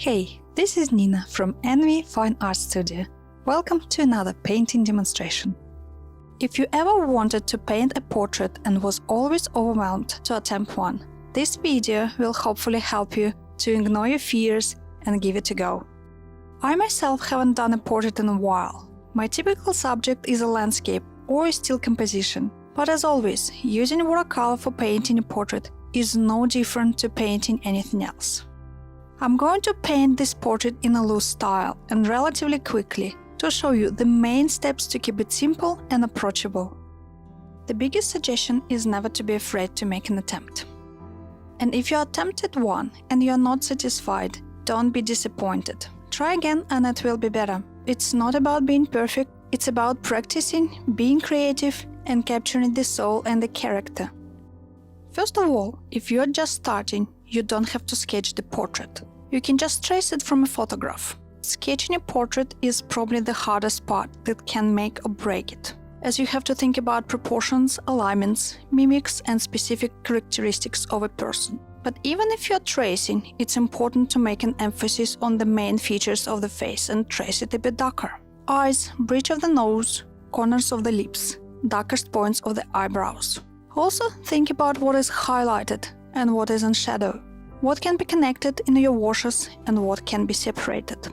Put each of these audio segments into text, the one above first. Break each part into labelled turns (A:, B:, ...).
A: Hey, this is Nina from NV Fine Art Studio. Welcome to another painting demonstration. If you ever wanted to paint a portrait and was always overwhelmed to attempt one, this video will hopefully help you to ignore your fears and give it a go. I myself haven't done a portrait in a while. My typical subject is a landscape or a still composition, but as always, using watercolor for painting a portrait is no different to painting anything else. I'm going to paint this portrait in a loose style and relatively quickly to show you the main steps to keep it simple and approachable. The biggest suggestion is never to be afraid to make an attempt. And if you attempted one and you're not satisfied, don't be disappointed. Try again and it will be better. It's not about being perfect, it's about practicing, being creative and capturing the soul and the character. First of all, if you're just starting, you don't have to sketch the portrait. You can just trace it from a photograph. Sketching a portrait is probably the hardest part that can make or break it, as you have to think about proportions, alignments, mimics and specific characteristics of a person. But even if you're tracing, it's important to make an emphasis on the main features of the face and trace it a bit darker. Eyes, bridge of the nose, corners of the lips, darkest points of the eyebrows. Also think about what is highlighted and what is in shadow, what can be connected in your washes and what can be separated.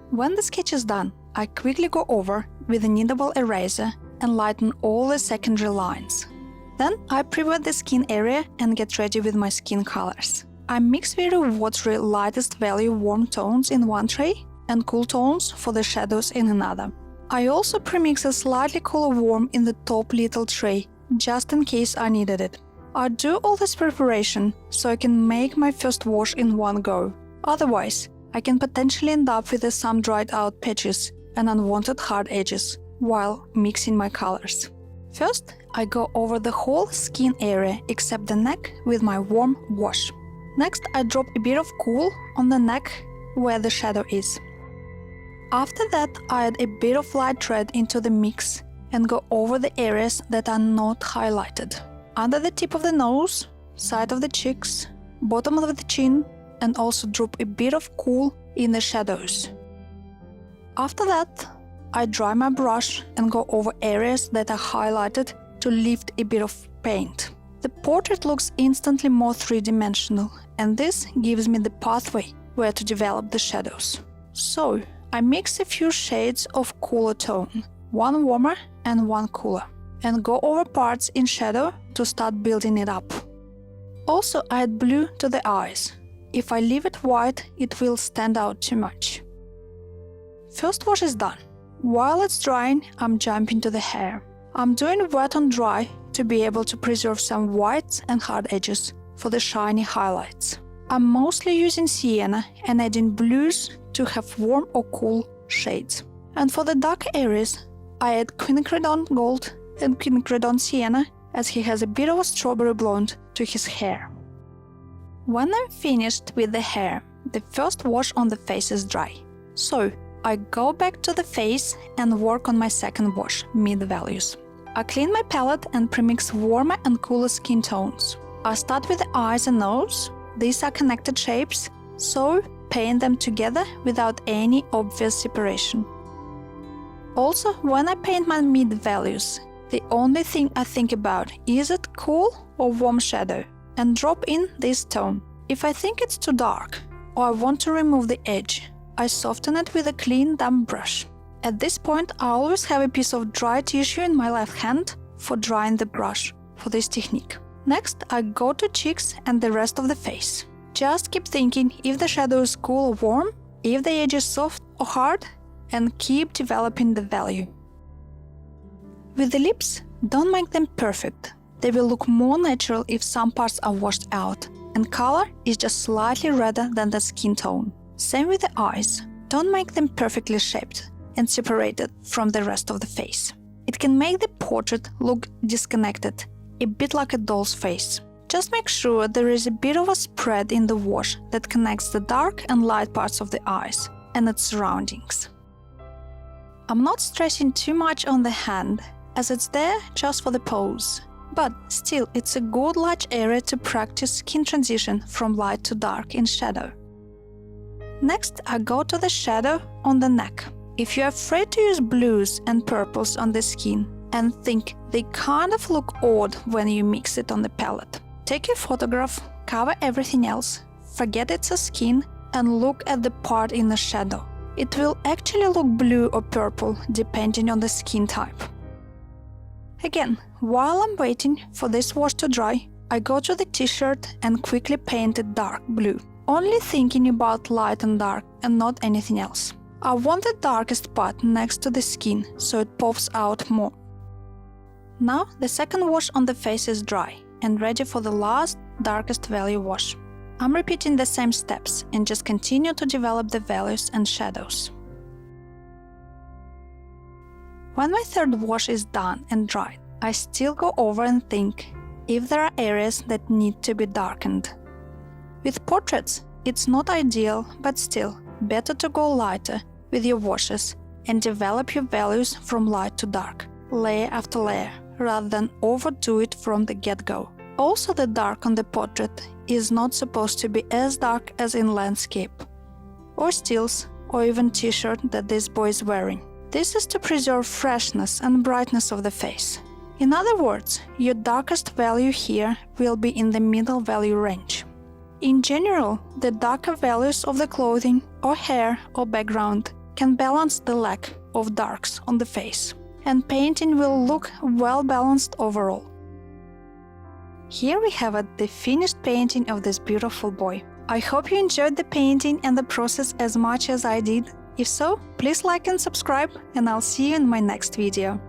A: When the sketch is done, I quickly go over with a kneadable eraser and lighten all the secondary lines. Then I prewet the skin area and get ready with my skin colors. I mix very watery lightest value warm tones in one tray and cool tones for the shadows in another. I also premix a slightly cooler warm in the top little tray, just in case I needed it. I do all this preparation so I can make my first wash in one go. Otherwise, I can potentially end up with some dried out patches and unwanted hard edges while mixing my colors. First, I go over the whole skin area except the neck with my warm wash. Next, I drop a bit of cool on the neck where the shadow is. After that, I add a bit of light red into the mix and go over the areas that are not highlighted. Under the tip of the nose, side of the cheeks, bottom of the chin, and also drop a bit of cool in the shadows. After that, I dry my brush and go over areas that are highlighted to lift a bit of paint. The portrait looks instantly more three-dimensional, and this gives me the pathway where to develop the shadows. So, I mix a few shades of cooler tone, one warmer and one cooler, and go over parts in shadow to start building it up. Also, I add blue to the eyes. If I leave it white, it will stand out too much. First wash is done. While it's drying, I'm jumping to the hair. I'm doing wet on dry to be able to preserve some whites and hard edges for the shiny highlights. I'm mostly using sienna and adding blues to have warm or cool shades. And for the dark areas, I add quinacridone gold and quinacridone sienna, as he has a bit of a strawberry blonde to his hair. When I'm finished with the hair, the first wash on the face is dry. So I go back to the face and work on my second wash, mid values. I clean my palette and premix warmer and cooler skin tones. I start with the eyes and nose. These are connected shapes, so paint them together without any obvious separation. Also, when I paint my mid values, the only thing I think about is it cool or warm shadow, and drop in this tone. If I think it's too dark or I want to remove the edge, I soften it with a clean damp brush. At this point, I always have a piece of dry tissue in my left hand for drying the brush for this technique. Next, I go to cheeks and the rest of the face. Just keep thinking if the shadow is cool or warm, if the edge is soft or hard, and keep developing the value. With the lips, don't make them perfect. They will look more natural if some parts are washed out, and color is just slightly redder than the skin tone. Same with the eyes. Don't make them perfectly shaped and separated from the rest of the face. It can make the portrait look disconnected, a bit like a doll's face. Just make sure there is a bit of a spread in the wash that connects the dark and light parts of the eyes and its surroundings. I'm not stressing too much on the hand, as it's there just for the pose. But still, it's a good large area to practice skin transition from light to dark in shadow. Next, I go to the shadow on the neck. If you're afraid to use blues and purples on the skin and think they kind of look odd when you mix it on the palette, take a photograph, cover everything else, forget it's a skin, and look at the part in the shadow. It will actually look blue or purple depending on the skin type. Again, while I'm waiting for this wash to dry, I go to the T-shirt and quickly paint it dark blue, only thinking about light and dark and not anything else. I want the darkest part next to the skin so it pops out more. Now the second wash on the face is dry and ready for the last darkest value wash. I'm repeating the same steps and just continue to develop the values and shadows. When my third wash is done and dried, I still go over and think if there are areas that need to be darkened. With portraits, it's not ideal, but still better to go lighter with your washes and develop your values from light to dark, layer after layer, rather than overdo it from the get-go. Also, the dark on the portrait is not supposed to be as dark as in landscape, or stills, or even T-shirt that this boy is wearing. This is to preserve freshness and brightness of the face. In other words, your darkest value here will be in the middle value range. In general, the darker values of the clothing or hair or background can balance the lack of darks on the face, and painting will look well balanced overall. Here we have the finished painting of this beautiful boy. I hope you enjoyed the painting and the process as much as I did. If so, please like and subscribe, and I'll see you in my next video.